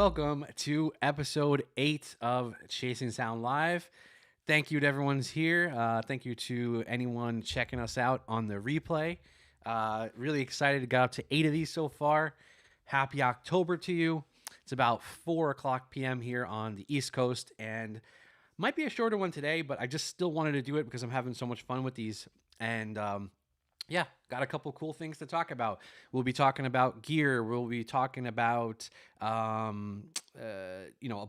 welcome to episode 8 of Chasing Sound Live. Thank you to everyone's here. Thank you to anyone checking us out on the replay. Really excited to get up to 8 of these so far. Happy October to you. It's about 4 o'clock p.m. here on the East Coast, and might be a shorter one today, but I just still wanted to do it because I'm having so much fun with these. And yeah, got a couple cool things to talk about. We'll be talking about gear. We'll be talking about, a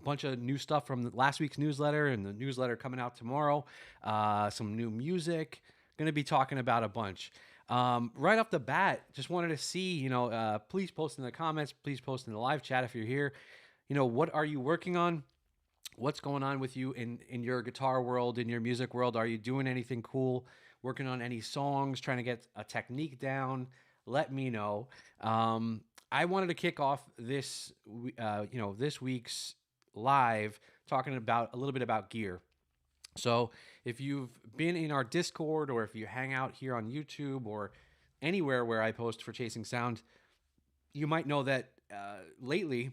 bunch of new stuff from last week's newsletter and the newsletter coming out tomorrow. Some new music. Going to be talking about a bunch. Right off the bat, just wanted to see, please post in the comments. Please post in the live chat if you're here. What are you working on? What's going on with you in your guitar world, in your music world? Are you doing anything cool? Working on any songs, trying to get a technique down? Let me know. I wanted to kick off this week's live talking about a little bit about gear. So if you've been in our Discord or if you hang out here on YouTube or anywhere where I post for Chasing Sound, you might know that lately,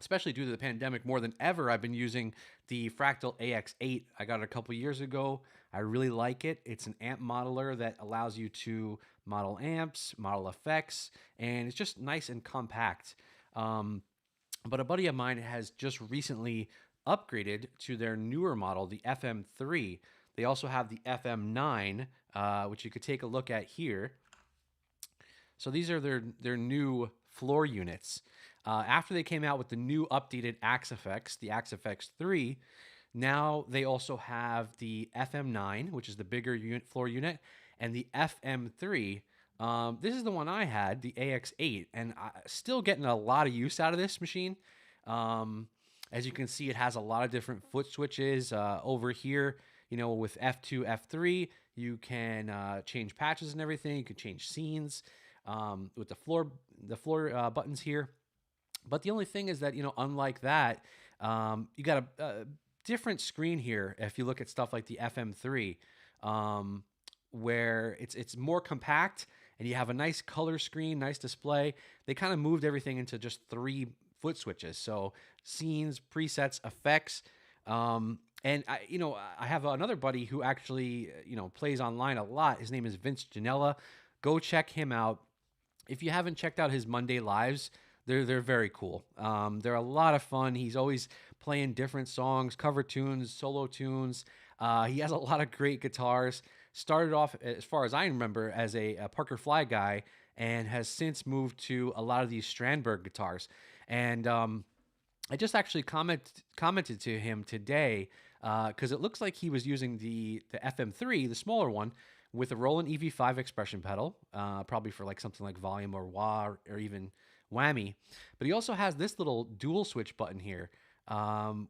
especially due to the pandemic, more than ever, I've been using the Fractal AX8. I got it a couple years ago. I really like it. It's an amp modeler that allows you to model amps, model effects, and it's just nice and compact. But a buddy of mine has just recently upgraded to their newer model, the FM3. They also have the FM9, which you could take a look at here. So these are their new floor units. After they came out with the new updated Axe Effects, the Axe Effects 3, now they also have the FM9, which is the bigger floor unit, and the FM3. This is the one I had, the AX8, and still getting a lot of use out of this machine. As you can see, it has a lot of different foot switches. Over here, with F2, F3, you can change patches and everything. You can change scenes with the floor buttons here. But the only thing is that, unlike that, you got a different screen here if you look at stuff like the FM3, where it's more compact and you have a nice color screen, nice display. They kind of moved everything into just 3 foot switches. So scenes, presets, effects. And I have another buddy who actually, plays online a lot. His name is Vince Janella. Go check him out. If you haven't checked out his Monday lives, they're very cool. They're a lot of fun. He's always playing different songs, cover tunes, solo tunes. He has a lot of great guitars. Started off, as far as I remember, as a Parker Fly guy, and has since moved to a lot of these Strandberg guitars. And I just actually commented to him today because it looks like he was using the FM3, the smaller one, with a Roland EV5 expression pedal, probably for like something like volume or wah or even whammy. But he also has this little dual switch button here,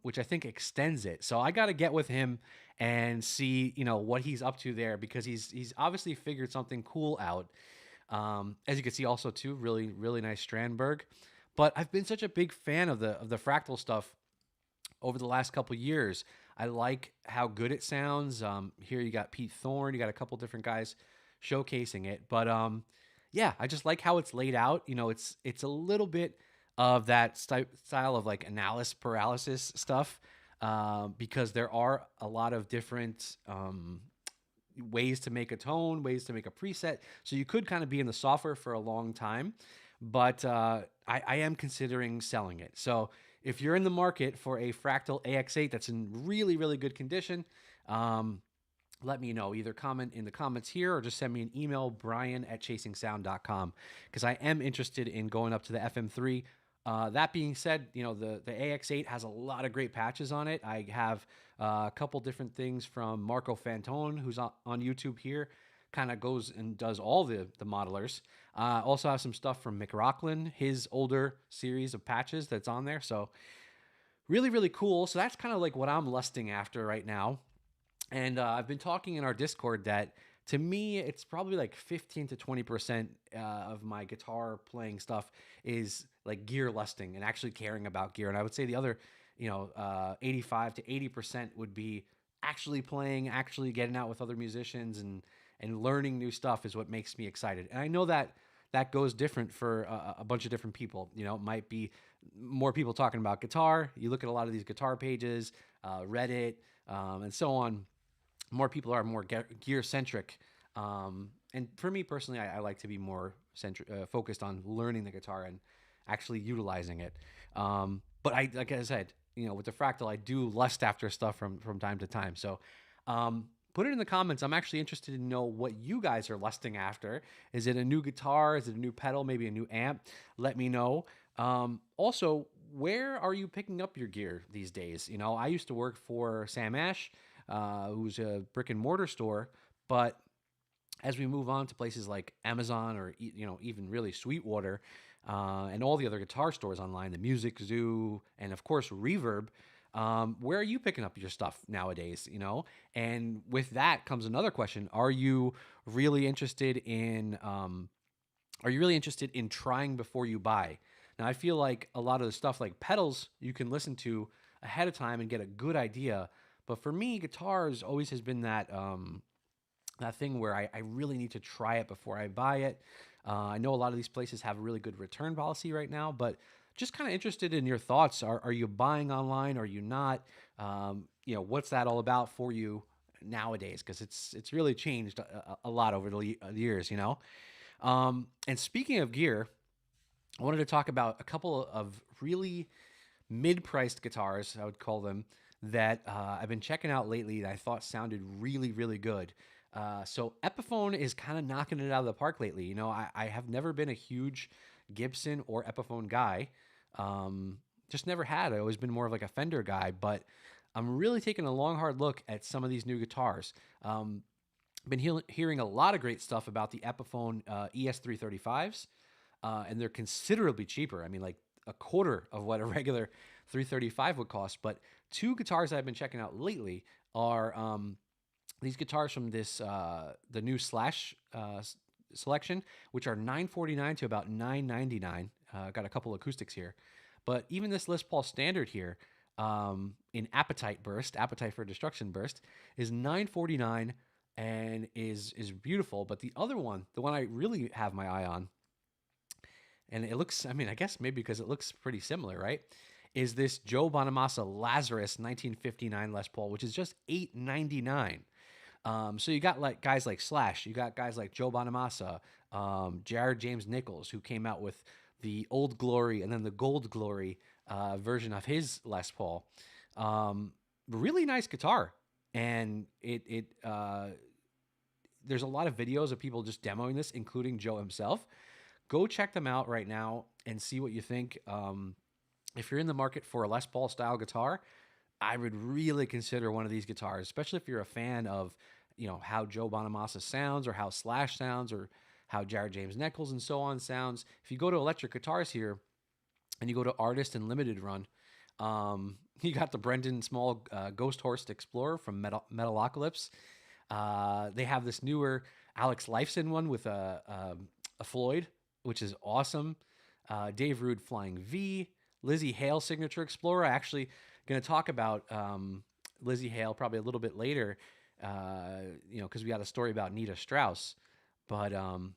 which I think extends it. So I got to get with him and see, what he's up to there, because he's obviously figured something cool out. As you can see also too, really, really nice Strandberg. But I've been such a big fan of the Fractal stuff over the last couple years. I like how good it sounds. Here you got Pete Thorne, you got a couple different guys showcasing it. But yeah, I just like how it's laid out. It's a little bit of that style of like analysis paralysis stuff, because there are a lot of different ways to make a tone, ways to make a preset. So you could kind of be in the software for a long time, but I am considering selling it. So if you're in the market for a Fractal AX8 that's in really, really good condition, let me know. Either comment in the comments here or just send me an email, brian@chasingsound.com, because I am interested in going up to the FM3. That being said, the AX8 has a lot of great patches on it. I have a couple different things from Marco Fantone, who's on YouTube here, kind of goes and does all the modelers. Also have some stuff from Mick Rocklin, his older series of patches that's on there. So really, really cool. So that's kind of like what I'm lusting after right now. And I've been talking in our Discord that, to me, it's probably like 15 to 20% of my guitar playing stuff is like gear lusting and actually caring about gear. And I would say the other, 85 to 80% would be actually playing, actually getting out with other musicians and learning new stuff is what makes me excited. And I know that that goes different for a bunch of different people. You know, it might be more people talking about guitar. You look at a lot of these guitar pages, Reddit, and so on. More people are more gear centric. And for me personally, I like to be more focused on learning the guitar and actually utilizing it. But like I said, you know, with the fractal, I do lust after stuff from time to time. So put it in the comments. I'm actually interested to know what you guys are lusting after. Is it a new guitar? Is it a new pedal? Maybe a new amp? Let me know. Also, where are you picking up your gear these days? You know, I used to work for Sam Ash, who's a brick and mortar store, but as we move on to places like Amazon or you know even really Sweetwater and all the other guitar stores online, the Music Zoo, and of course Reverb. Where are you picking up your stuff nowadays? You know, and with that comes another question: Are you really interested in? Are you really interested in trying before you buy? Now, I feel like a lot of the stuff like pedals you can listen to ahead of time and get a good idea. But for me, guitars always has been that thing where I really need to try it before I buy it. I know a lot of these places have a really good return policy right now, but just kind of interested in your thoughts. Are you buying online? Are you not? You know, what's that all about for you nowadays? Because it's really changed a lot over the years. You know. And speaking of gear, I wanted to talk about a couple of really mid-priced guitars, I would call them, that I've been checking out lately that I thought sounded really, really good. So Epiphone is kind of knocking it out of the park lately. You know, I have never been a huge Gibson or Epiphone guy. Just never had. I've always been more of like a Fender guy, but I'm really taking a long, hard look at some of these new guitars. Been hearing a lot of great stuff about the Epiphone ES335s, and they're considerably cheaper. I mean, like a quarter of what a regular 335 would cost. But two guitars I've been checking out lately are these guitars from this the new Slash selection, which are $949 to about $999. Got a couple acoustics here, but even this Les Paul Standard here in Appetite for Destruction Burst, is $949 and is beautiful. But the other one, the one I really have my eye on, and it looks, I mean, I guess maybe because it looks pretty similar, right? Is this Joe Bonamassa Lazarus 1959 Les Paul, which is just $899. So you got like guys like Slash, you got guys like Joe Bonamassa, Jared James Nichols, who came out with the Old Glory and then the Gold Glory version of his Les Paul. Really nice guitar, and there's a lot of videos of people just demoing this, including Joe himself. Go check them out right now and see what you think. If you're in the market for a Les Paul style guitar, I would really consider one of these guitars, especially if you're a fan of, you know, how Joe Bonamassa sounds or how Slash sounds or how Jared James Nichols and so on sounds. If you go to electric guitars here and you go to Artist and Limited Run, you got the Brendan Small Ghost Horse Explorer from Metalocalypse. They have this newer Alex Lifeson one with a Floyd, which is awesome. Dave Rude Flying V, Lizzie Hale Signature Explorer. I actually going to talk about Lizzie Hale probably a little bit later, you know, because we got a story about Nita Strauss. But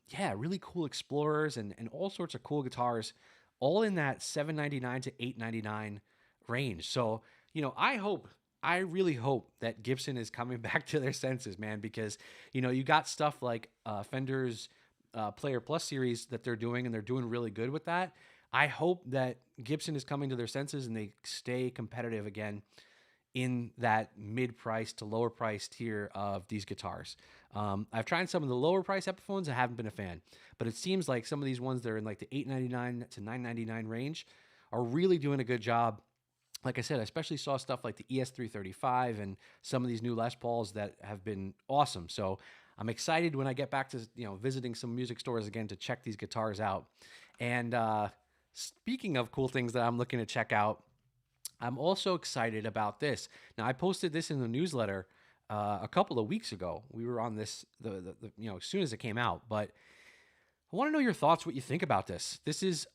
yeah, really cool Explorers and all sorts of cool guitars, all in that $799 to $899 range. So, you know, I really hope that Gibson is coming back to their senses, man, because, you know, you got stuff like Fender's Player Plus series that they're doing, and they're doing really good with that. I hope that Gibson is coming to their senses and they stay competitive again in that mid-price to lower price tier of these guitars. I've tried some of the lower price Epiphones. I haven't been a fan, but it seems like some of these ones that are in like the $899 to $999 range are really doing a good job. Like I said, I especially saw stuff like the ES335 and some of these new Les Pauls that have been awesome. So I'm excited when I get back to, you know, visiting some music stores again to check these guitars out. And speaking of cool things that I'm looking to check out, I'm also excited about this. Now, I posted this in the newsletter a couple of weeks ago. We were on this, you know, as soon as it came out. But I want to know your thoughts, what you think about this. This is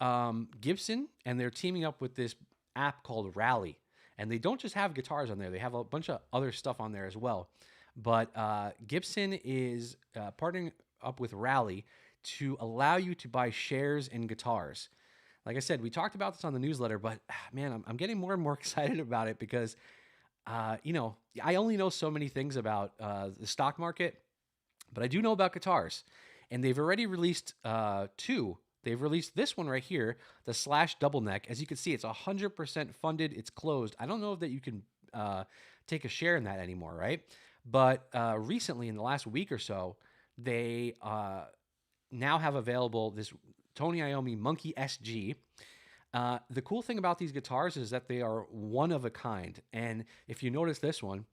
Gibson, and they're teaming up with this app called Rally. And they don't just have guitars on there. They have a bunch of other stuff on there as well. But Gibson is partnering up with Rally to allow you to buy shares in guitars. Like I said, we talked about this on the newsletter, but man, I'm getting more and more excited about it because, I only know so many things about the stock market, but I do know about guitars. And they've already released two. They've released this one right here, the Slash Double Neck. As you can see, it's 100% funded. It's closed. I don't know that you can take a share in that anymore, right? But recently, in the last week or so, they now have available this Tony Iommi Monkey SG. The cool thing about these guitars is that they are one of a kind. And if you notice this one,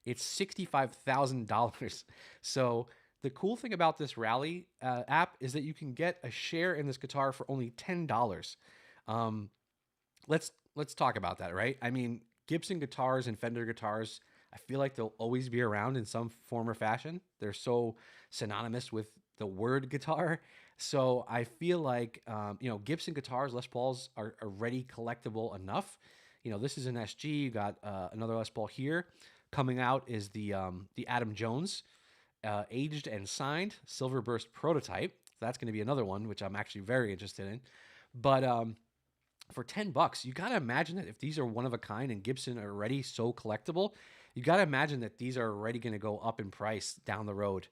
it's $65,000. So the cool thing about this Rally app is that you can get a share in this guitar for only $10. Um, let's talk about that, right? I mean, Gibson guitars and Fender guitars, I feel like they'll always be around in some form or fashion. They're so synonymous with the word guitar. So I feel like Gibson guitars, Les Pauls are already collectible enough. This is an SG. You got another Les Paul here. Coming out is the Adam Jones aged and signed Silver Burst prototype. That's going to be another one, which I'm actually very interested in. But for $10, you got to imagine that if these are one of a kind and Gibson are already so collectible, you got to imagine that these are already going to go up in price down the road.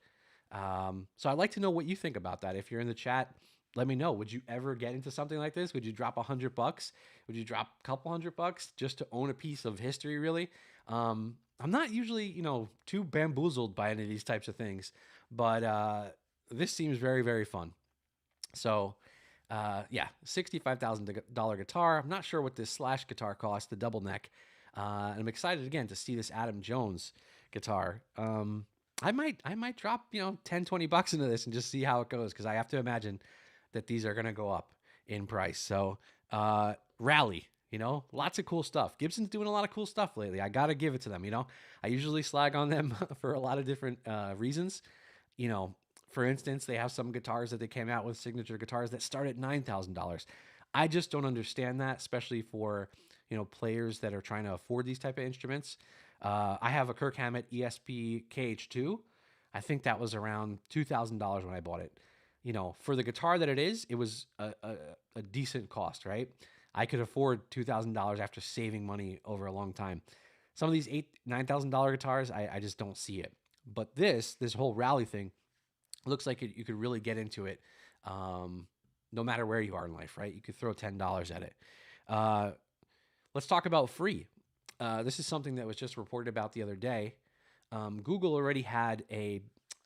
So I'd like to know what you think about that. If you're in the chat, let me know. Would you ever get into something like this? Would you drop $100? Would you drop a couple $100 just to own a piece of history, really? I'm not usually, too bamboozled by any of these types of things, but this seems very, very fun. So, $65,000 guitar. I'm not sure what this Slash guitar costs, the double neck. And I'm excited again to see this Adam Jones guitar. I might drop, $10-20 into this and just see how it goes, because I have to imagine that these are going to go up in price. So, Rally, lots of cool stuff. Gibson's doing a lot of cool stuff lately. I got to give it to them. I usually slag on them for a lot of different reasons. For instance, they have some guitars that they came out with, signature guitars that start at $9,000. I just don't understand that, especially for, players that are trying to afford these type of instruments. I have a Kirk Hammett ESP KH2. I think that was around $2,000 when I bought it. For the guitar that it was a decent cost, right? I could afford $2,000 after saving money over a long time. Some of these $9,000 guitars, I just don't see it. But this whole Rally thing looks like you could really get into it, no matter where you are in life, right? You could throw $10 at it. Let's talk about free. This is something that was just reported about the other day. Google already had a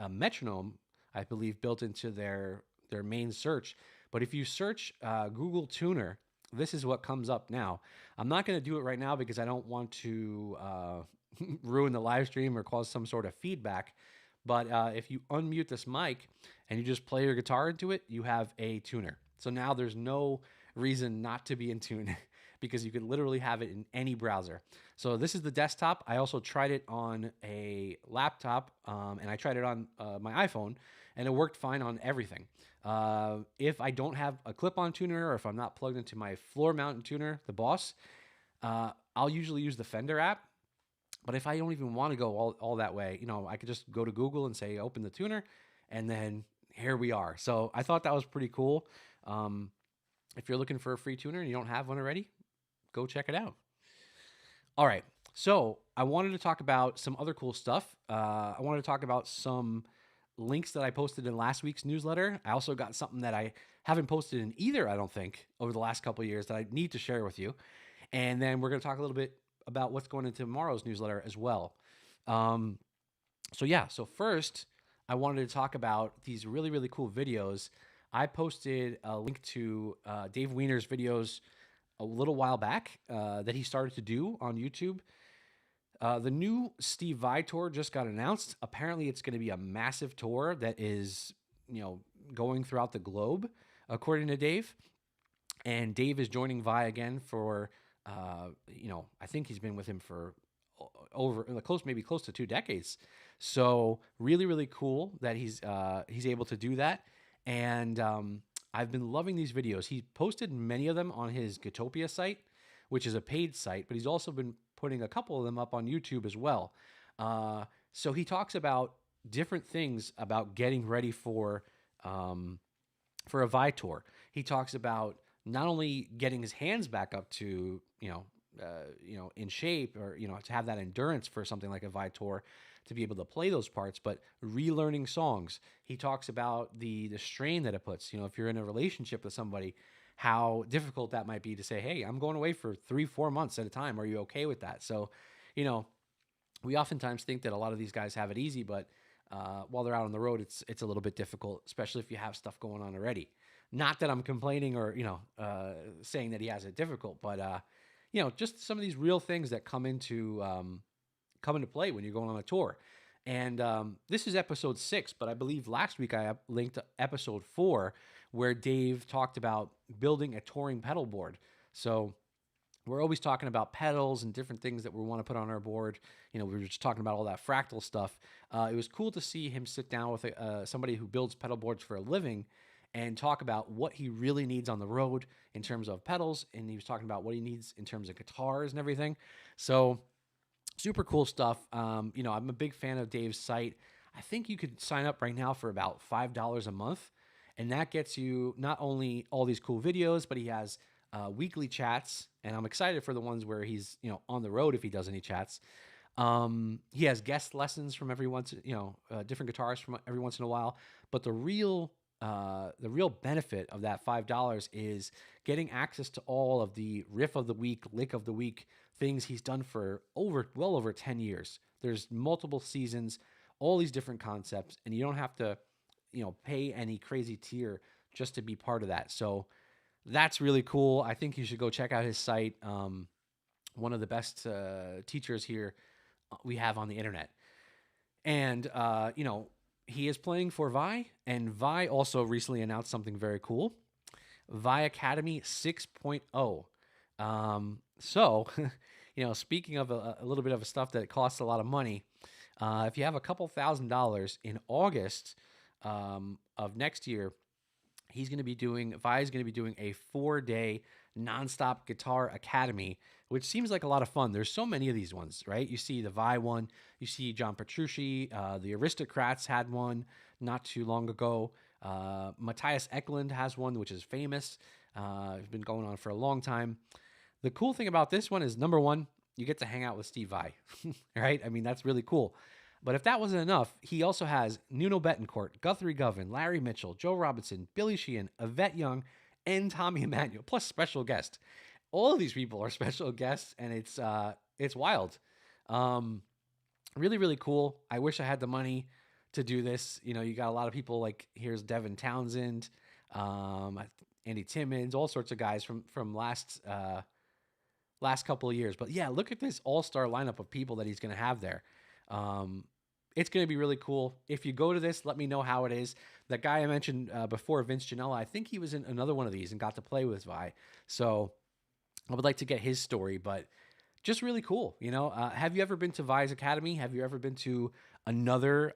metronome, I believe, built into their main search. But if you search Google Tuner, this is what comes up now. I'm not going to do it right now because I don't want to ruin the live stream or cause some sort of feedback. But if you unmute this mic and you just play your guitar into it, you have a tuner. So now there's no reason not to be in tune because you can literally have it in any browser. So this is the desktop. I also tried it on a laptop, and I tried it on my iPhone, and it worked fine on everything. If I don't have a clip-on tuner, or if I'm not plugged into my floor mounted tuner, the Boss, I'll usually use the Fender app. But if I don't even want to go all that way, I could just go to Google and say, open the tuner, and then here we are. So I thought that was pretty cool. If you're looking for a free tuner and you don't have one already, go check it out. All right. So I wanted to talk about some other cool stuff. I wanted to talk about some links that I posted in last week's newsletter. I also got something that I haven't posted in either, I don't think, over the last couple of years that I need to share with you. And then we're going to talk a little bit about what's going into tomorrow's newsletter as well. So first, I wanted to talk about these really, really cool videos. I posted a link to Dave Wiener's videos a little while back that he started to do on YouTube. The new Steve Vai tour just got announced. Apparently, it's going to be a massive tour that is, going throughout the globe, according to Dave. And Dave is joining Vai again for, I think he's been with him for maybe close to 2 decades. So really, really cool that he's able to do that. And I've been loving these videos. He posted many of them on his Gitopia site, which is a paid site, but he's also been putting a couple of them up on YouTube as well. So he talks about different things about getting ready for um, for a Vitor. He talks about not only getting his hands back up to in shape, or to have that endurance for something like a Vitor to be able to play those parts, but relearning songs. He talks about the strain that it puts. If you're in a relationship with somebody, how difficult that might be to say, "Hey, I'm going away for 3-4 months at a time. Are you okay with that?" So, you know, we oftentimes think that a lot of these guys have it easy, but while they're out on the road, it's a little bit difficult, especially if you have stuff going on already. Not that I'm complaining or saying that he has it difficult, but just some of these real things that come into play when you're going on a tour. And this is episode 6, but I believe last week I linked to episode 4, where Dave talked about building a touring pedal board. So we're always talking about pedals and different things that we want to put on our board. We were just talking about all that fractal stuff. It was cool to see him sit down with somebody who builds pedal boards for a living and talk about what he really needs on the road in terms of pedals. And he was talking about what he needs in terms of guitars and everything. So super cool stuff. I'm a big fan of Dave's site. I think you could sign up right now for about $5 a month. And that gets you not only all these cool videos, but he has weekly chats. And I'm excited for the ones where he's, on the road if he does any chats. He has guest lessons from every once, different guitarists from every once in a while. But the real benefit of that $5 is getting access to all of the riff of the week, lick of the week things he's done for well over 10 years. There's multiple seasons, all these different concepts, and you don't have to, pay any crazy tier just to be part of that. So that's really cool. I think you should go check out his site. One of the best teachers here we have on the internet. And, he is playing for Vi, and Vi also recently announced something very cool. Vi Academy 6.0. So, speaking of a little bit of stuff that costs a lot of money, if you have a couple $1,000 in August of next year, Vi is going to be doing a 4-day nonstop guitar academy, which seems like a lot of fun. There's so many of these ones, right? You see the Vi one, you see John Petrucci, the Aristocrats had one not too long ago. Matthias Eklund has one, which is famous. It's been going on for a long time. The cool thing about this one is, number one, you get to hang out with Steve Vai, right? I mean, that's really cool. But if that wasn't enough, he also has Nuno Betancourt, Guthrie Govan, Larry Mitchell, Joe Robinson, Billy Sheehan, Yvette Young, and Tommy Emmanuel, plus special guest. All of these people are special guests, and it's wild. Really, really cool. I wish I had the money to do this. You got a lot of people like, here's Devin Townsend, Andy Timmons, all sorts of guys from last couple of years. But yeah, look at this all-star lineup of people that he's going to have there. It's going to be really cool. If you go to this, let me know how it is. That guy I mentioned before, Vince Janella, I think he was in another one of these and got to play with Vi. So I would like to get his story, but just really cool. Have you ever been to Vi's Academy? Have you ever been to another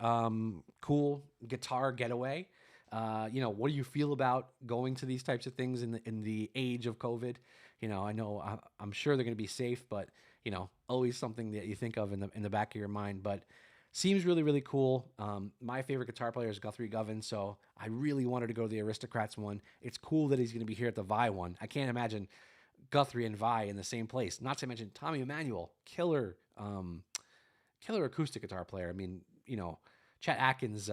cool guitar getaway? What do you feel about going to these types of things in the age of COVID? I'm sure they're going to be safe, but always something that you think of in the back of your mind. But seems really, really cool. My favorite guitar player is Guthrie Govan, so I really wanted to go to the Aristocrats one. It's cool that he's going to be here at the Vi one. I can't imagine Guthrie and Vi in the same place. Not to mention Tommy Emmanuel, killer acoustic guitar player. I mean, Chet Atkins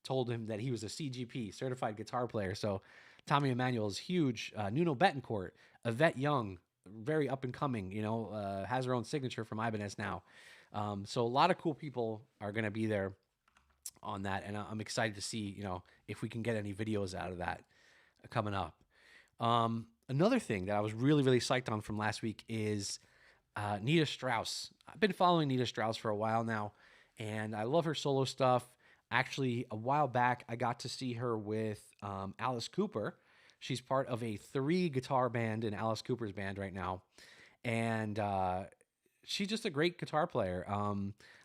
told him that he was a CGP, certified guitar player. So Tommy Emmanuel is huge. Nuno Betancourt, Yvette Young, very up and coming, has her own signature from Ibanez now. So a lot of cool people are going to be there on that. And I'm excited to see, if we can get any videos out of that coming up. Another thing that I was really, really psyched on from last week is Nita Strauss. I've been following Nita Strauss for a while now, and I love her solo stuff. Actually, a while back, I got to see her with Alice Cooper. She's part of a 3-guitar band in Alice Cooper's band right now. And she's just a great guitar player.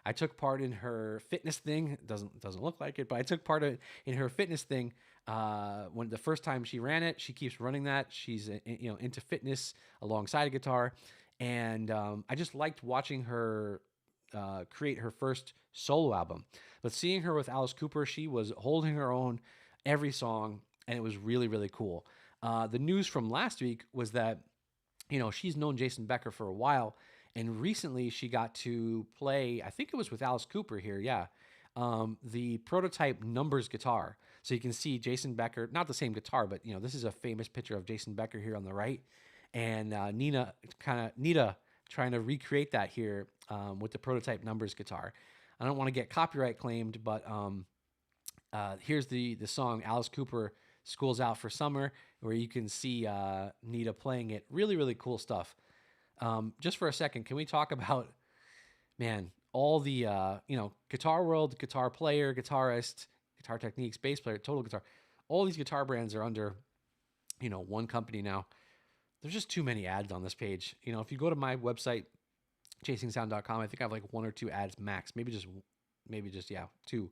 I took part in her fitness thing. It doesn't look like it, but I took part in her fitness thing when the first time she ran it. She keeps running that. She's into fitness alongside a guitar. And I just liked watching her create her first solo album. But seeing her with Alice Cooper, she was holding her own. every song, and it was really, really cool. The news from last week was that, she's known Jason Becker for a while, and recently she got to play, I think it was with Alice Cooper here, yeah, the prototype numbers guitar. So you can see Jason Becker, not the same guitar, but this is a famous picture of Jason Becker here on the right, and Nita trying to recreate that here with the prototype numbers guitar. I don't want to get copyright claimed, but here's the song Alice Cooper, School's Out for Summer, where you can see Nita playing it. Really, really cool stuff. Just for a second, can we talk about, man, all the Guitar World, guitar player, guitarist, Guitar Techniques, bass player, Total Guitar, all these guitar brands are under one company now. There's just too many ads on this page. If you go to my website, chasingsound.com, I think I have like one or two ads max, maybe just yeah, two.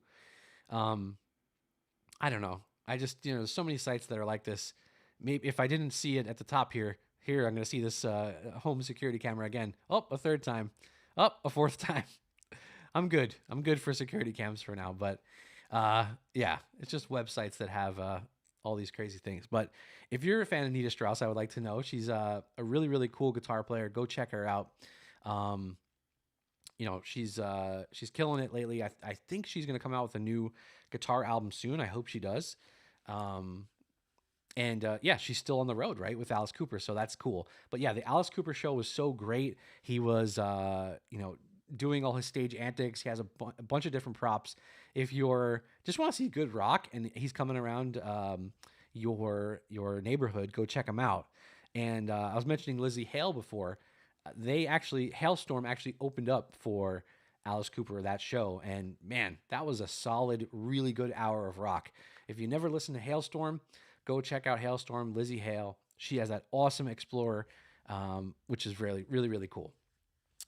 I don't know. I just, there's so many sites that are like this. Maybe if I didn't see it at the top here, I'm going to see this home security camera again. Oh, a third time. Oh, a fourth time. I'm good. I'm good for security cams for now. But yeah, it's just websites that have all these crazy things. But if you're a fan of Nita Strauss, I would like to know. She's a really, really cool guitar player. Go check her out. She's killing it lately. I think she's going to come out with a new guitar album soon. I hope she does. Yeah, she's still on the road, right, with Alice Cooper, so that's cool. But yeah, the Alice Cooper show was so great. He was, doing all his stage antics. He has a bunch of different props. If you're just want to see good rock and he's coming around your neighborhood, go check him out. And I was mentioning Lizzie Hale before. Hailstorm actually opened up for Alice Cooper, that show, and man, that was a solid, really good hour of rock. If you never listened to Hailstorm, go check out Hailstorm, Lizzie Hale. She has that awesome Explorer, which is really, really, really cool.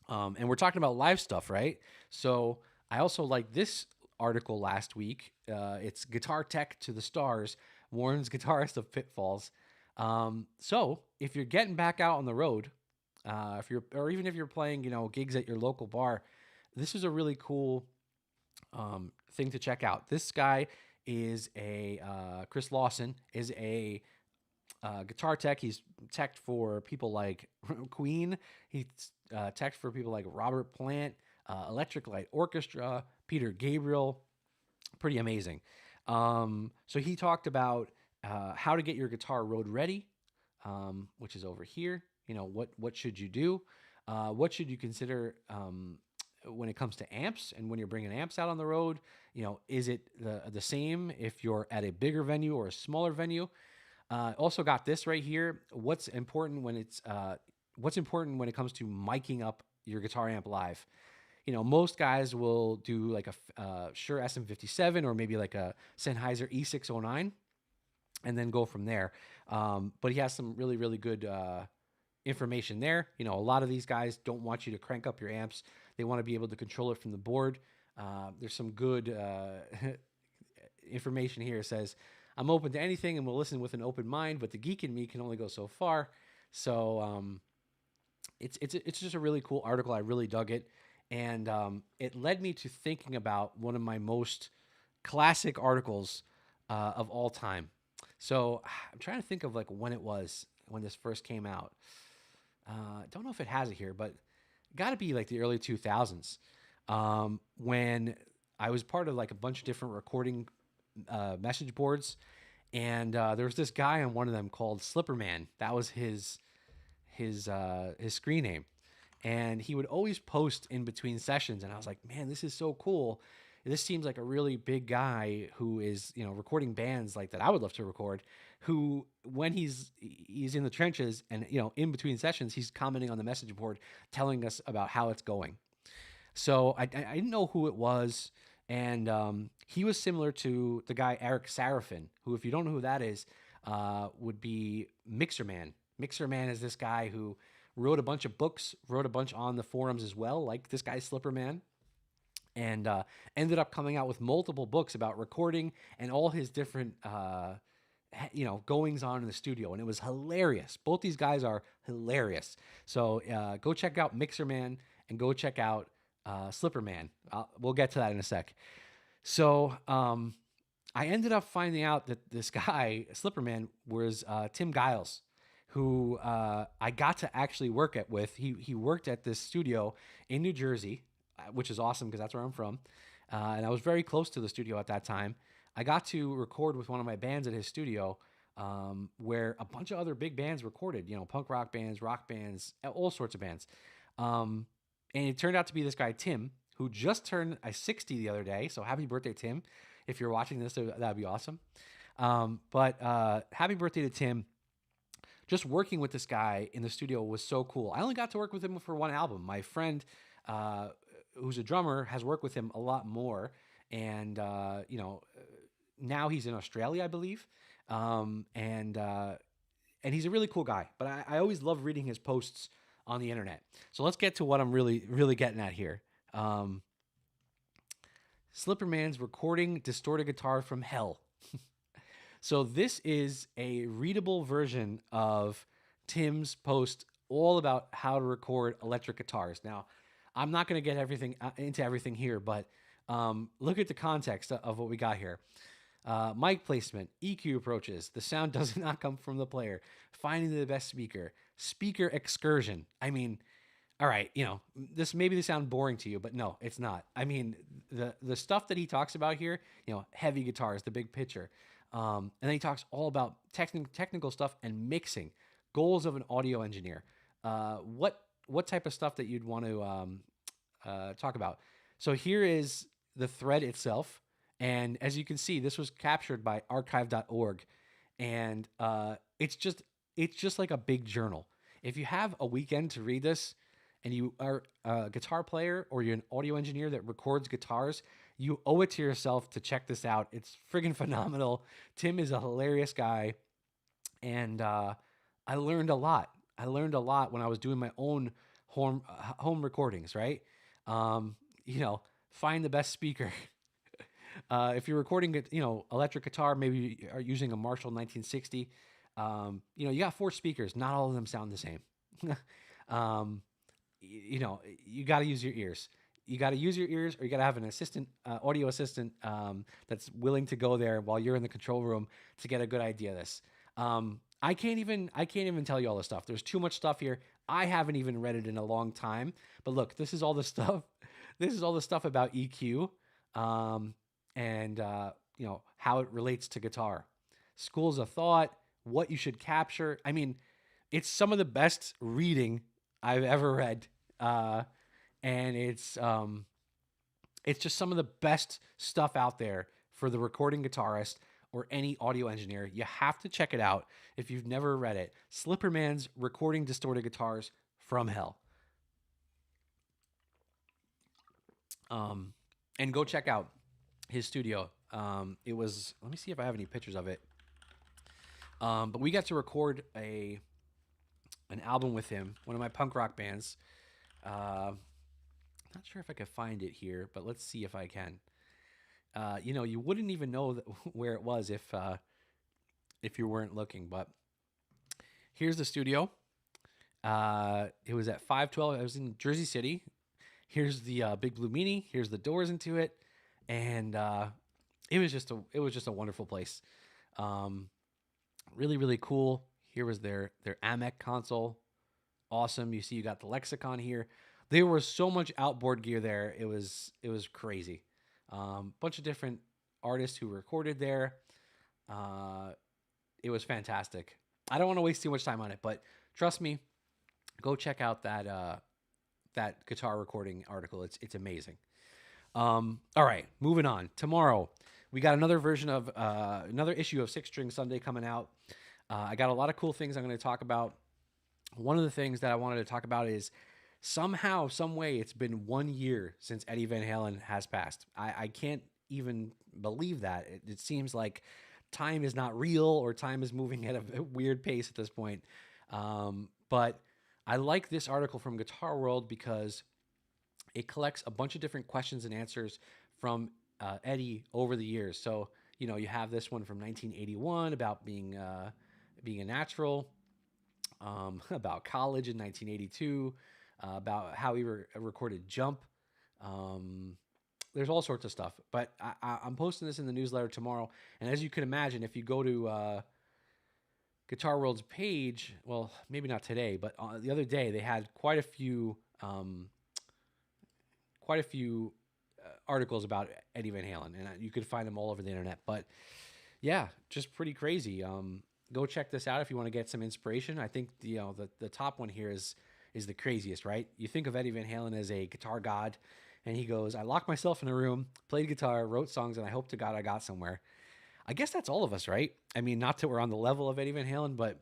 And we're talking about live stuff, right? So I also like this article last week. It's Guitar Tech to the Stars, warns guitarist of pitfalls. So if you're getting back out on the road, even if you're playing, gigs at your local bar, this is a really cool thing to check out. This guy is Chris Lawson is a guitar tech. He's teched for people like Queen. He's teched for people like Robert Plant, Electric Light Orchestra, Peter Gabriel. Pretty amazing. So he talked about how to get your guitar road ready, which is over here. What should you do? What should you consider when it comes to amps and when you're bringing amps out on the road? Is it the same if you're at a bigger venue or a smaller venue? Also got this right here. What's important when it comes to miking up your guitar amp live? Most guys will do like a Shure SM57 or maybe like a Sennheiser E609 and then go from there. But he has some really, really good information there. A lot of these guys don't want you to crank up your amps. They want to be able to control it from the board. There's some good information here. It says, I'm open to anything and will listen with an open mind, but the geek in me can only go so far. So it's just a really cool article. I really dug it. And it led me to thinking about one of my most classic articles of all time. So I'm trying to think of like when it was, when this first came out. I don't know if it has it here, but got to be like the early 2000s when I was part of like a bunch of different recording message boards. And there was this guy on one of them called Slipperman. That was his screen name. And he would always post in between sessions. And I was like, man, this is so cool. This seems like a really big guy who is, recording bands like that I would love to record, who when he's in the trenches and, in between sessions, he's commenting on the message board, telling us about how it's going. So I didn't know who it was. And he was similar to the guy, Eric Serafin, who, if you don't know who that is, would be Mixerman. Mixerman is this guy who wrote a bunch of books, wrote a bunch on the forums as well, like this guy Slipperman. And ended up coming out with multiple books about recording and all his different, goings on in the studio. And it was hilarious. Both these guys are hilarious. So go check out Mixerman and go check out Slipperman. We'll get to that in a sec. So I ended up finding out that this guy, Slipperman, was Tim Giles, who I got to actually work at with. He worked at this studio in New Jersey, which is awesome because that's where I'm from, and I was very close to the studio at that time. I got to record with one of my bands at his studio, where a bunch of other big bands recorded. You know, punk rock bands, all sorts of bands. Um, and it turned out to be this guy Tim, who just turned a 60 the other day. So happy birthday, Tim! If you're watching this, that'd be awesome. But happy birthday to Tim. Just working with this guy in the studio was so cool. I only got to work with him for one album. My friend, uh, who's a drummer, has worked with him a lot more. And, now he's in Australia, I believe. And he's a really cool guy. But I always love reading his posts on the internet. So let's get to what I'm really, really getting at here. Um, Slipperman's recording distorted guitar from hell. So this is a readable version of Tim's post all about how to record electric guitars. Now, I'm not going to get everything into everything here, but look at the context of what we got here. Mic placement, EQ approaches. The sound does not come from the player. Finding the best speaker. Speaker excursion. I mean, all right, this maybe they sound boring to you, but no, it's not. I mean, the stuff that he talks about here, heavy guitars, the big picture, and then he talks all about technical stuff and mixing, goals of an audio engineer, what type of stuff that you'd want to talk about. So here is the thread itself, and as you can see, this was captured by archive.org, and it's just like a big journal. If you have a weekend to read this, and you are a guitar player or you're an audio engineer that records guitars, you owe it to yourself to check this out. It's friggin' phenomenal. Tim is a hilarious guy, and I learned a lot. I learned a lot when I was doing my own home recordings. Right? Um, find the best speaker. If you're recording, electric guitar, maybe you are using a Marshall 1960. You got four speakers. Not all of them sound the same. um, you got to use your ears. You got to use your ears, or you got to have an assistant, audio assistant, that's willing to go there while you're in the control room to get a good idea of this. I can't even tell you all the stuff. There's too much stuff here. I haven't even read it in a long time. But look, this is all the stuff. This is all the stuff about EQ, and how it relates to guitar, schools of thought, what you should capture. I mean, it's some of the best reading I've ever read, and it's just some of the best stuff out there for the recording guitarist or any audio engineer. You have to check it out if you've never read it. Slipperman's Recording Distorted Guitars from Hell. And go check out his studio. It was, let me see if I have any pictures of it. But we got to record an album with him, one of my punk rock bands. Not sure if I can find it here, but let's see if I can. You wouldn't even know where it was if you weren't looking. But here's the studio. It was at 512. I was in Jersey City. Here's the Big Blue Meanie. Here's the doors into it, and it was just a wonderful place. Really, really cool. Here was their AMEC console. Awesome. You see, you got the lexicon here. There was so much outboard gear there. It was crazy. Bunch of different artists who recorded there. It was fantastic. I don't want to waste too much time on it, but trust me, go check out that guitar recording article. It's amazing. All right, moving on. Tomorrow, we got another version of another issue of Six String Sunday coming out. I got a lot of cool things I'm going to talk about. One of the things that I wanted to talk about is somehow, some way, it's been 1 year since Eddie Van Halen has passed. I can't even believe that. It seems like time is not real, or time is moving at a weird pace at this point. But I like this article from Guitar World because it collects a bunch of different questions and answers from Eddie over the years. So, you have this one from 1981 about being a natural, about college in 1982, about how he recorded Jump, there's all sorts of stuff. But I'm posting this in the newsletter tomorrow, and as you can imagine, if you go to Guitar World's page, well, maybe not today, but the other day they had quite a few articles about Eddie Van Halen, and you could find them all over the internet. But yeah, just pretty crazy. Go check this out if you want to get some inspiration. I think the top one here is the craziest, right? You think of Eddie Van Halen as a guitar god, and he goes, "I locked myself in a room, played guitar, wrote songs, and I hope to God I got somewhere." I guess that's all of us, right? I mean, not that we're on the level of Eddie Van Halen, but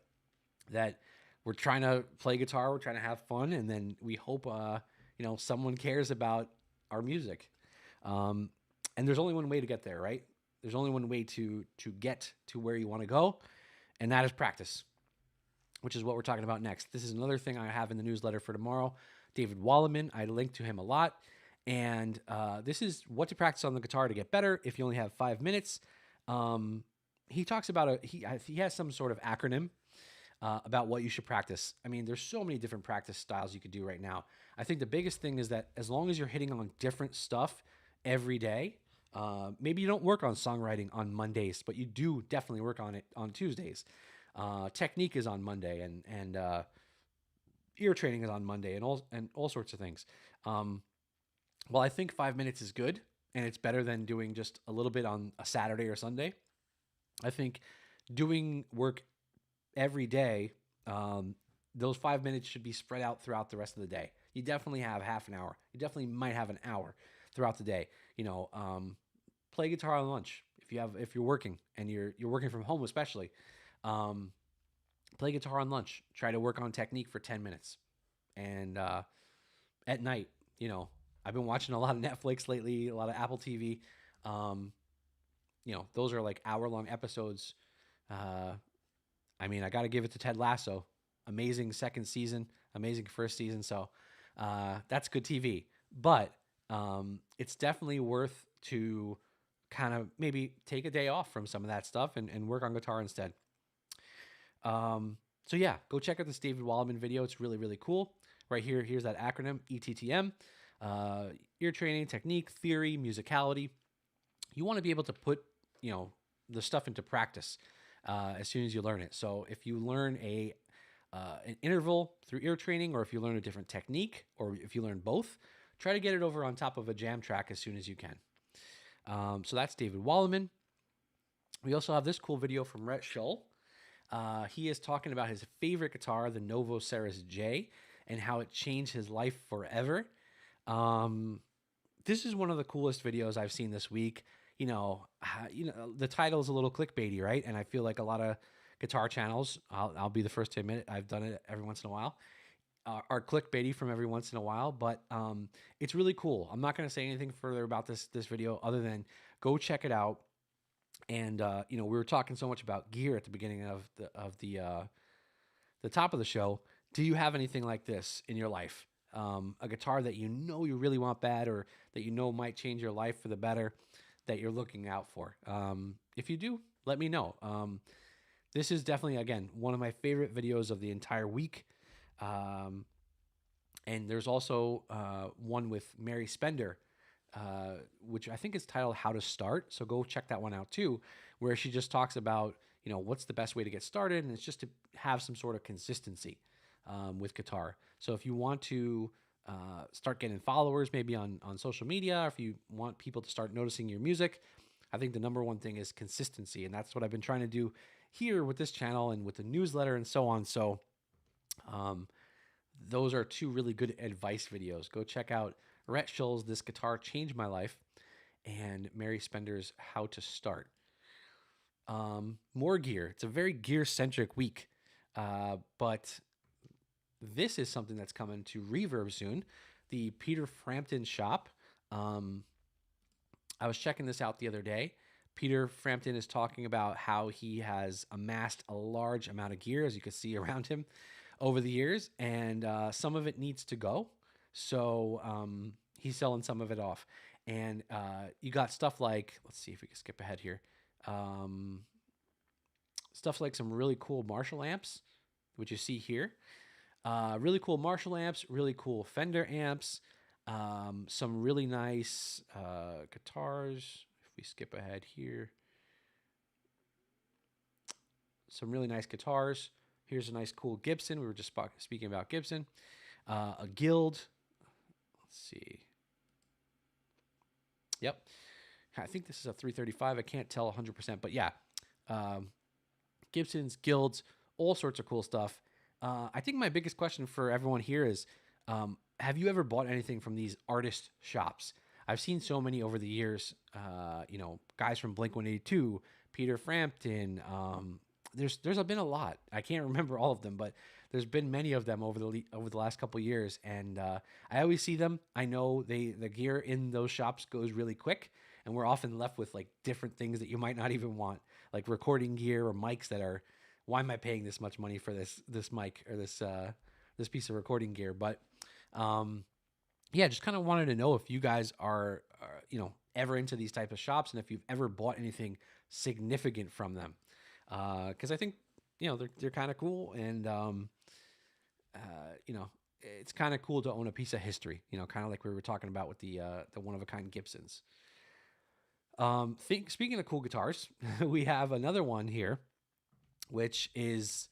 that we're trying to play guitar, we're trying to have fun, and then we hope, someone cares about our music. Um, and there's only one way to get there, right? There's only one way to get to where you want to go, and that is practice, which is what we're talking about next. This is another thing I have in the newsletter for tomorrow. David Walliman, I link to him a lot, and this is what to practice on the guitar to get better if you only have 5 minutes. He talks about he has some sort of acronym about what you should practice. I mean, there's so many different practice styles you could do right now. I think the biggest thing is that as long as you're hitting on different stuff every day, maybe you don't work on songwriting on Mondays, but you do definitely work on it on Tuesdays. Technique is on Monday, and ear training is on Monday, and all sorts of things. Well, I think 5 minutes is good, and it's better than doing just a little bit on a Saturday or Sunday. I think doing work every day, those 5 minutes should be spread out throughout the rest of the day. You definitely have half an hour. You definitely might have an hour throughout the day. Play guitar on lunch if you're working and you're working from home, especially. Play guitar on lunch. Try to work on technique for 10 minutes. And at night, I've been watching a lot of Netflix lately, a lot of Apple TV. Those are like hour-long episodes. I mean, I got to give it to Ted Lasso. Amazing second season, amazing first season. So that's good TV. But it's definitely worth to kind of maybe take a day off from some of that stuff and work on guitar instead. So yeah, go check out this David Walliman video. It's really, really cool. Right here, here's that acronym, ETTM. Ear training, technique, theory, musicality. You want to be able to put, the stuff into practice as soon as you learn it. So if you learn an interval through ear training, or if you learn a different technique, or if you learn both, try to get it over on top of a jam track as soon as you can. So that's David Walliman. We also have this cool video from Rhett Shull. He is talking about his favorite guitar, the Novo Ceres J, and how it changed his life forever. This is one of the coolest videos I've seen this week. The title is a little clickbaity, right? And I feel like a lot of guitar channels, I'll be the first to admit it, I've done it every once in a while, are clickbaity from every once in a while, but it's really cool. I'm not going to say anything further about this video other than go check it out. And we were talking so much about gear at the beginning of the top of the show. Do you have anything like this in your life? A guitar that you really want bad, or that might change your life for the better, that you're looking out for. If you do, let me know. This is definitely, again, one of my favorite videos of the entire week. And there's also one with Mary Spender, which I think is titled How to Start. So go check that one out too, where she just talks about, what's the best way to get started. And it's just to have some sort of consistency with guitar. So if you want to start getting followers, maybe on social media, or if you want people to start noticing your music, I think the number one thing is consistency. And that's what I've been trying to do here with this channel and with the newsletter and so on. So those are two really good advice videos. Go check out Rhett Shull's This Guitar Changed My Life and Mary Spender's How to Start. More gear. It's a very gear-centric week, but this is something that's coming to Reverb soon, the Peter Frampton shop. I was checking this out the other day. Peter Frampton is talking about how he has amassed a large amount of gear, as you can see around him, over the years, and some of it needs to go. So he's selling some of it off. And you got stuff like, let's see if we can skip ahead here. Stuff like some really cool Marshall amps, which you see here. Really cool Marshall amps, really cool Fender amps. Some really nice guitars. If we skip ahead here, some really nice guitars. Here's a nice, cool Gibson. We were just speaking about Gibson. A Guild. Let's see. Yep. I think this is a 335. I can't tell 100%, but yeah. Um, Gibsons, Guilds, all sorts of cool stuff. I think my biggest question for everyone here is, have you ever bought anything from these artist shops? I've seen so many over the years, guys from Blink-182, Peter Frampton. There's been a lot. I can't remember all of them, but there's been many of them over the last couple of years, and I always see them. I know the gear in those shops goes really quick, and we're often left with like different things that you might not even want, like recording gear or mics that are, why am I paying this much money for this mic or this piece of recording gear? But yeah, just kind of wanted to know if you guys are ever into these type of shops, and if you've ever bought anything significant from them, because I think they're kind of cool, and it's kind of cool to own a piece of history, kind of like we were talking about with the one of a kind Gibsons. Speaking of cool guitars, we have another one here, which is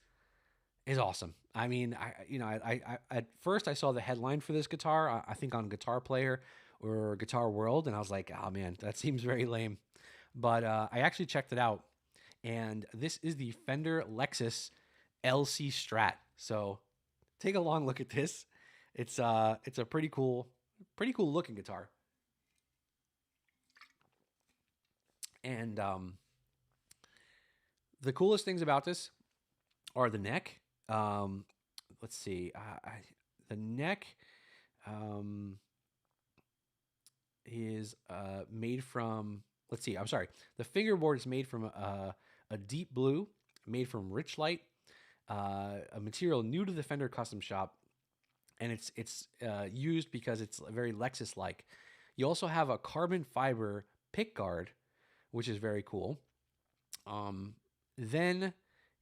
awesome. I mean, I at first I saw the headline for this guitar, I think on Guitar Player or Guitar World, and I was like, oh man, that seems very lame. But I actually checked it out, and this is the Fender Lexus LC Strat. So take a long look at this. It's a pretty cool looking guitar. And the coolest things about this are the neck. Let's see. The neck is made from. Let's see. I'm sorry. The fingerboard is made from a deep blue, made from rich light, a material new to the Fender custom shop, and it's used because it's very Lexus-like. You also have a carbon fiber pick guard, which is very cool. Then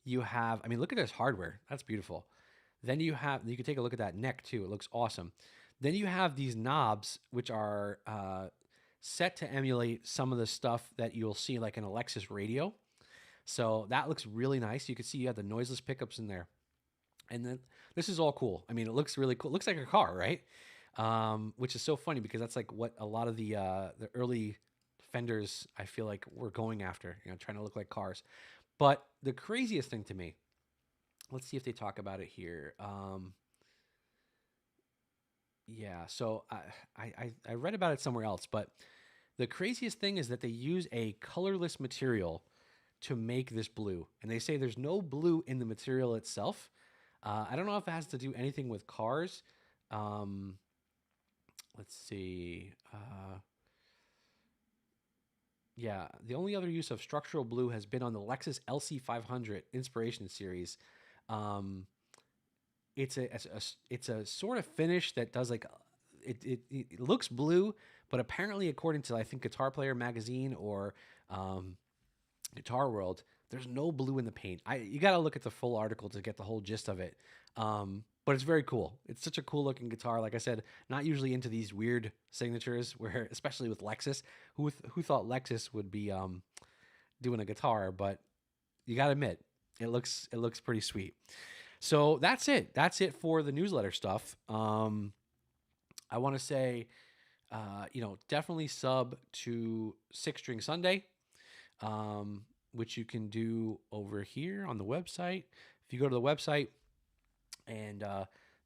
you have, I mean, look at this hardware. That's beautiful. Then you can take a look at that neck too. It looks awesome. Then you have these knobs, which are set to emulate some of the stuff that you'll see like an Lexus radio. So that looks really nice. You can see you have the noiseless pickups in there. And then this is all cool. I mean, it looks really cool. It looks like a car, right? Which is so funny because that's like what a lot of the early Fenders, I feel like, were going after, trying to look like cars. But the craziest thing to me, let's see if they talk about it here. Yeah, so I read about it somewhere else, but the craziest thing is that they use a colorless material to make this blue. And they say there's no blue in the material itself. I don't know if it has to do anything with cars. Let's see. Yeah, the only other use of structural blue has been on the Lexus LC500 Inspiration Series. It's a sort of finish that does like it looks blue, but apparently, according to I think Guitar Player magazine or Guitar World, there's no blue in the paint. You got to look at the full article to get the whole gist of it. But it's very cool. It's such a cool looking guitar. Like I said, not usually into these weird signatures where, especially with Lexus, who thought Lexus would be doing a guitar, but you got to admit, it looks pretty sweet. So that's it. That's it for the newsletter stuff. I want to say, definitely sub to Six String Sunday, which you can do over here on the website. If you go to the website and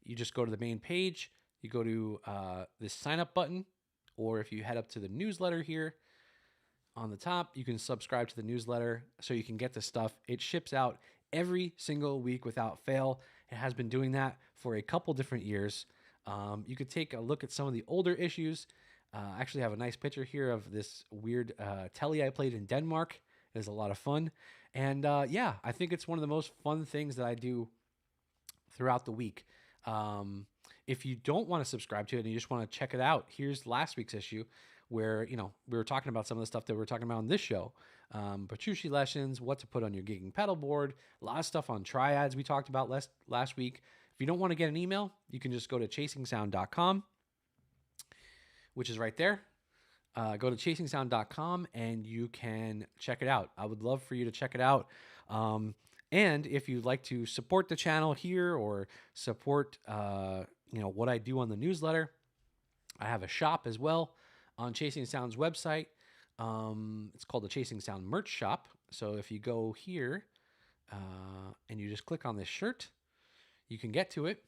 you just go to the main page, you go to this sign up button, or if you head up to the newsletter here on the top, you can subscribe to the newsletter so you can get the stuff. It ships out every single week without fail. It has been doing that for a couple different years. You could take a look at some of the older issues. I actually have a nice picture here of this weird telly I played in Denmark. It was a lot of fun. And yeah, I think it's one of the most fun things that I do throughout the week. If you don't want to subscribe to it and you just want to check it out, here's last week's issue where, we were talking about some of the stuff that we were talking about on this show. Petrucci lessons, what to put on your gigging pedal board, a lot of stuff on triads we talked about last week. If you don't want to get an email, you can just go to chasingsound.com. which is right there. Go to chasingsound.com and you can check it out. I would love for you to check it out. Um, and if you'd like to support the channel here or support, what I do on the newsletter, I have a shop as well on Chasing Sound's website. It's called the Chasing Sound merch shop. So if you go here and you just click on this shirt, you can get to it.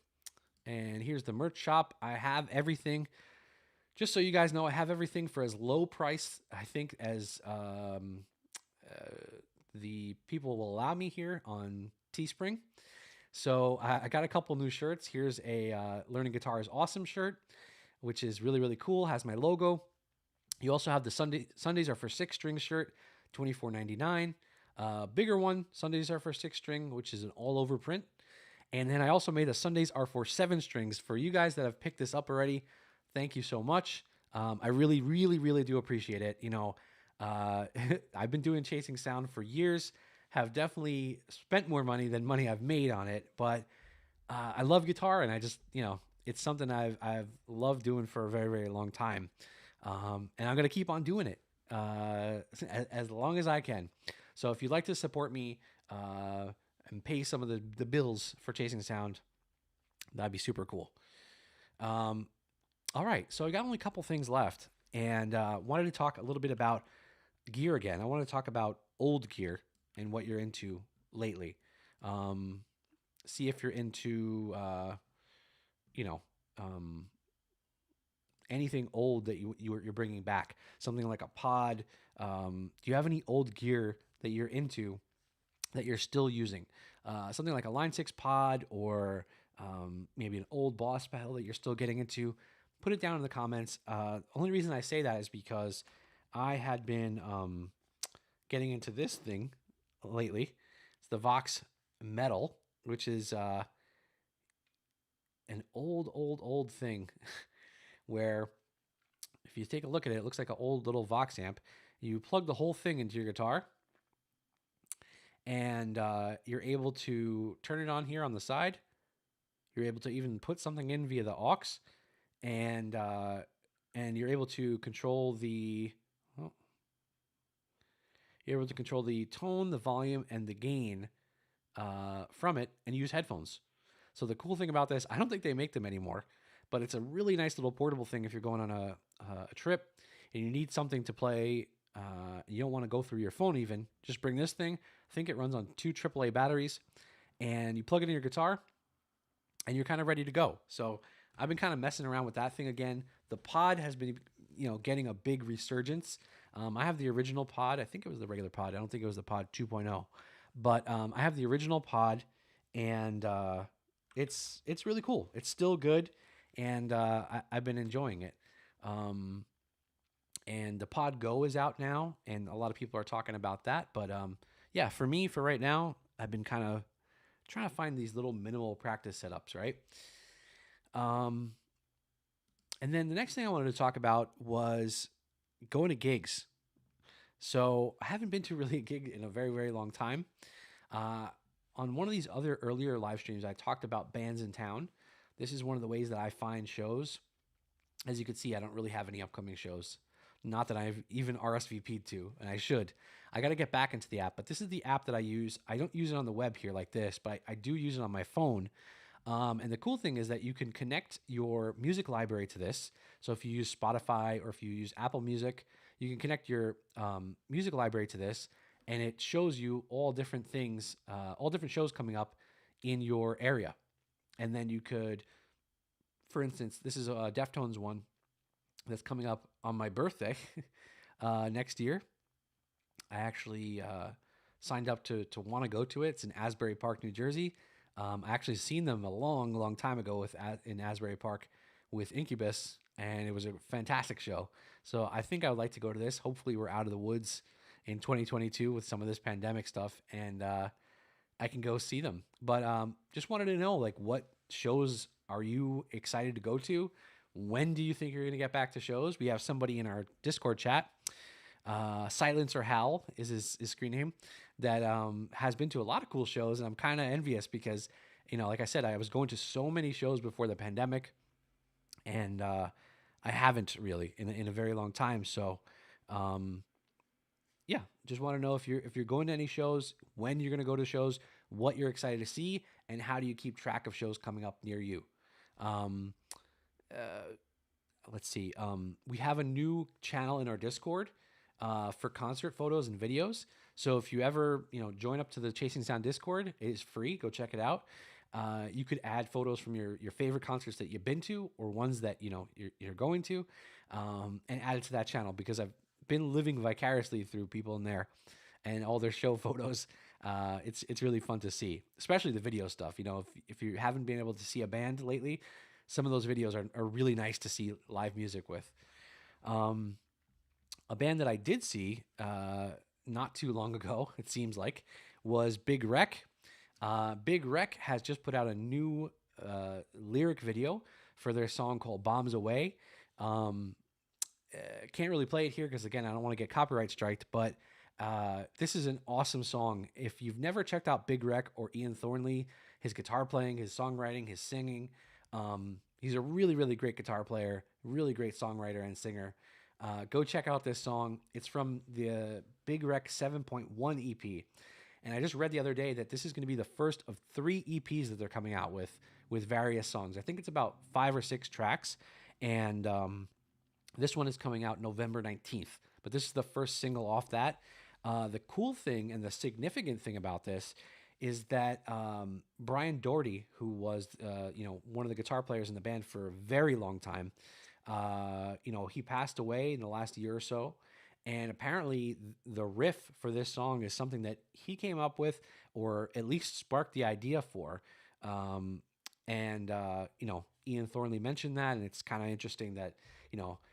And here's the merch shop. I have everything. Just so you guys know, I have everything for as low price, I think, as the people will allow me here on Teespring. So I got a couple new shirts. Here's a Learning Guitar is Awesome shirt, which is really, really cool. Has my logo. You also have the Sundays are for 6-string shirt, $24.99. Bigger one, Sundays are for 6-string, which is an all-over print. And then I also made a Sundays are for 7 strings. For you guys that have picked this up already, thank you so much. I really, really, really do appreciate it. I've been doing Chasing Sound for years, have definitely spent more money than money I've made on it, but I love guitar, and I just, it's something I've loved doing for a very, very long time. And I'm going to keep on doing it as long as I can. So if you'd like to support me and pay some of the bills for Chasing Sound, that'd be super cool. All right, so I got only a couple things left, and wanted to talk a little bit about gear again. I want to talk about old gear and what you're into lately. See if you're into, anything old that you're bringing back. Something like a pod. Do you have any old gear that you're into that you're still using? Something like a Line 6 pod, or maybe an old Boss pedal that you're still getting into. Put it down in the comments. Only reason I say that is because I had been getting into this thing lately. It's the Vox Metal, which is an old thing where if you take a look at it, it looks like an old little Vox amp. You plug the whole thing into your guitar, and you're able to turn it on here on the side. You're able to even put something in via the aux, and you're able to control the tone, the volume, and the gain from it, and use headphones. So the cool thing about this, I don't think they make them anymore, but it's a really nice little portable thing if you're going on a trip and you need something to play. You don't want to go through your phone even. Just bring this thing. I think it runs on 2 AAA batteries, and you plug it in your guitar, and you're kind of ready to go. So I've been kind of messing around with that thing again. The pod has been, getting a big resurgence. I have the original pod. I think it was the regular pod. I don't think it was the pod 2.0, but I have the original pod, and it's really cool. It's still good, and I've been enjoying it. And the Pod Go is out now, and a lot of people are talking about that. But yeah, for me, for right now, I've been kind of trying to find these little minimal practice setups, right? And then the next thing I wanted to talk about was going to gigs. So I haven't been to really a gig in a very, very long time. On one of these other earlier live streams, I talked about bands in town. This is one of the ways that I find shows. As you can see, I don't really have any upcoming shows. Not that I've even RSVP'd to, and I should. I got to get back into the app, but this is the app that I use. I don't use it on the web here like this, but I do use it on my phone. And the cool thing is that you can connect your music library to this. So if you use Spotify or if you use Apple Music, you can connect your music library to this, and it shows you all different things, all different shows coming up in your area. And then you could, for instance, this is a Deftones one that's coming up on my birthday next year. I actually signed up to want to go to it. It's in Asbury Park, New Jersey. I actually seen them a long, long time ago in Asbury Park with Incubus, and it was a fantastic show. So I think I would like to go to this. Hopefully we're out of the woods in 2022 with some of this pandemic stuff, and I can go see them. But just wanted to know, like, what shows are you excited to go to? When do you think you're going to get back to shows? We have somebody in our Discord chat, Silencer Hal is his screen name, that has been to a lot of cool shows, and I'm kind of envious because, like I said, I was going to so many shows before the pandemic, and I haven't really in a very long time. So, um, yeah, just want to know if you're going to any shows, when you're going to go to shows, what you're excited to see, and how do you keep track of shows coming up near you. Um, uh, let's see. We have a new channel in our Discord for concert photos and videos. So if you ever join up to the Chasing Sound Discord, it is free. Go check it out. You could add photos from your favorite concerts that you've been to or ones that you're going to, and add it to that channel because I've been living vicariously through people in there and all their show photos. It's really fun to see, especially the video stuff. If you haven't been able to see a band lately, some of those videos are really nice to see live music with. Um, a band that I did see not too long ago, it seems like, was Big Wreck. Big Wreck has just put out a new lyric video for their song called Bombs Away. Um, can't really play it here because, again, I don't want to get copyright striked, but this is an awesome song. If you've never checked out Big Wreck or Ian Thornley, his guitar playing, his songwriting, his singing, he's a really, really great guitar player, really great songwriter and singer. Go check out this song. It's from the Big Wreck 7.1 EP. And I just read the other day that this is going to be the first of 3 EPs that they're coming out with various songs. I think it's about 5 or 6 tracks. And this one is coming out November 19th. But this is the first single off that. The cool thing and the significant thing about this is that Brian Doherty, who was one of the guitar players in the band for a very long time, he passed away in the last year or so. And apparently, the riff for this song is something that he came up with, or at least sparked the idea for. Ian Thornley mentioned that, and it's kind of interesting that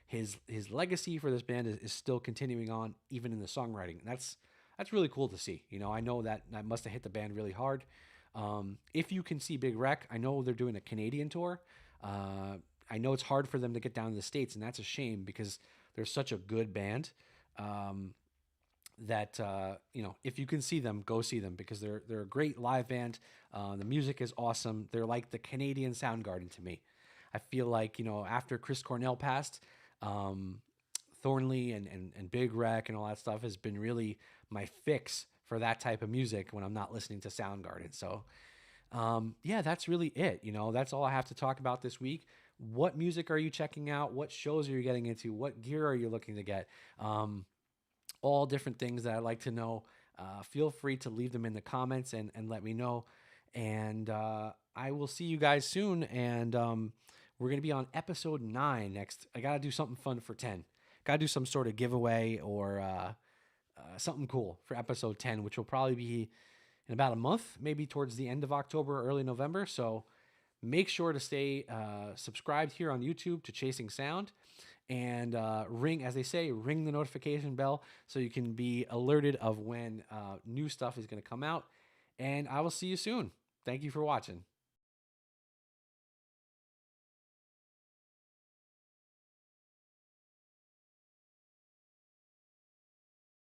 his legacy for this band is still continuing on, even in the songwriting. And that's really cool to see. I know that must have hit the band really hard. If you can see Big Wreck, I know they're doing a Canadian tour. I know it's hard for them to get down to the States, and that's a shame because they're such a good band. If you can see them, go see them because they're a great live band. The music is awesome. They're like the Canadian Soundgarden to me. I feel like after Chris Cornell passed, Thornley and Big Wreck and all that stuff has been really my fix for that type of music when I'm not listening to Soundgarden. So yeah, that's really it. That's all I have to talk about this week. What music are you checking out? What shows are you getting into? What gear are you looking to get? All different things that I'd like to know. Feel free to leave them in the comments and let me know. And I will see you guys soon. And we're going to be on episode 9 next. I got to do something fun for 10. Got to do some sort of giveaway or something cool for episode 10, which will probably be in about a month, maybe towards the end of October or early November. So make sure to stay subscribed here on YouTube to Chasing Sound and ring the notification bell so you can be alerted of when new stuff is going to come out. And I will see you soon. Thank you for watching.